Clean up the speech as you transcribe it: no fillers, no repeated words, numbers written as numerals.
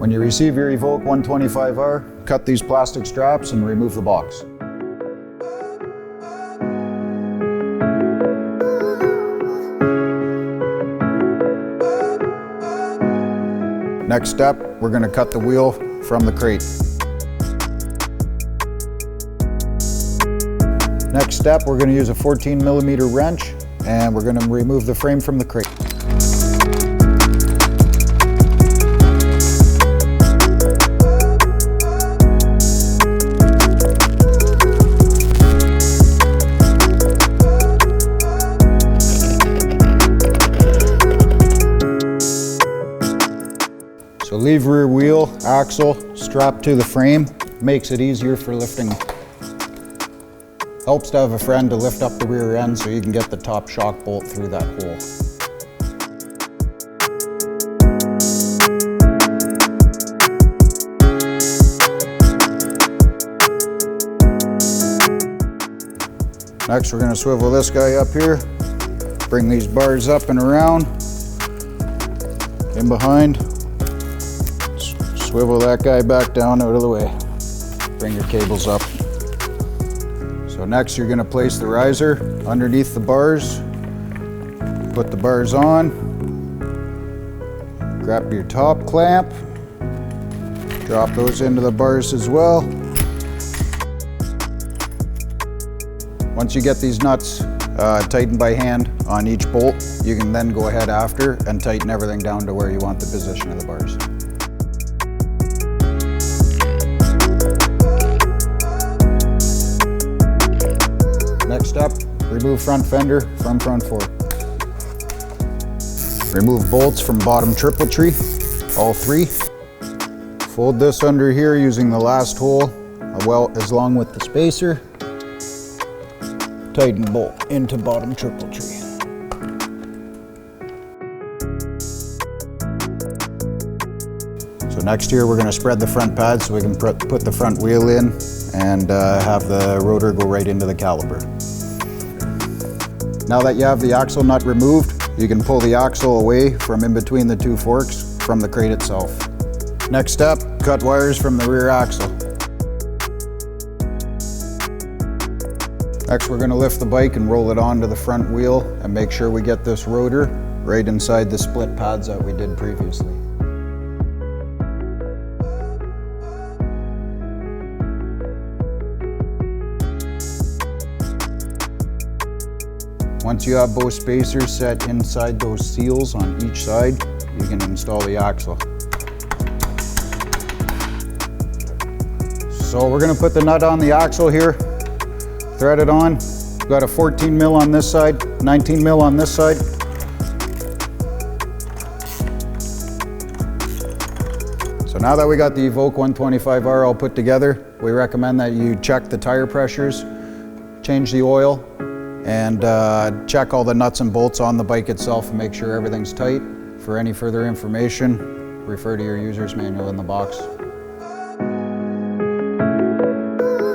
When you receive your Evoque 125R, cut these plastic straps and remove the box. Next step, we're going to cut the wheel from the crate. Next step, we're going to use a 14mm wrench and we're going to remove the frame from the crate. So leave rear wheel, axle, strapped to the frame, makes it easier for lifting. Helps to have a friend to lift up the rear end so you can get the top shock bolt through that hole. Next, we're going to swivel this guy up here, bring these bars up and around, in behind, swivel that guy back down out of the way. Bring your cables up. So next you're going to place the riser underneath the bars. Put the bars on. Grab your top clamp. Drop those into the bars as well. Once you get these nuts tightened by hand on each bolt, you can then go ahead after and tighten everything down to where you want the position of the bars. Next up, remove front fender from front fork. Remove bolts from bottom triple tree, all three. Fold this under here using the last hole, along with the spacer. Tighten bolt into bottom triple tree. So next here we're going to spread the front pad so we can put the front wheel in and have the rotor go right into the caliper. Now that you have the axle nut removed, you can pull the axle away from in between the two forks from the crate itself. Next step, cut wires from the rear axle. Next, we're going to lift the bike and roll it onto the front wheel and make sure we get this rotor right inside the split pads that we did previously. Once you have both spacers set inside those seals on each side, you can install the axle. So we're going to put the nut on the axle here, thread it on. We've got a 14mm on this side, 19mm on this side. So now that we got the Evoque 125R all put together, we recommend that you check the tire pressures, change the oil, and check all the nuts and bolts on the bike itself and make sure everything's tight. For any further information, refer to your user's manual in the box.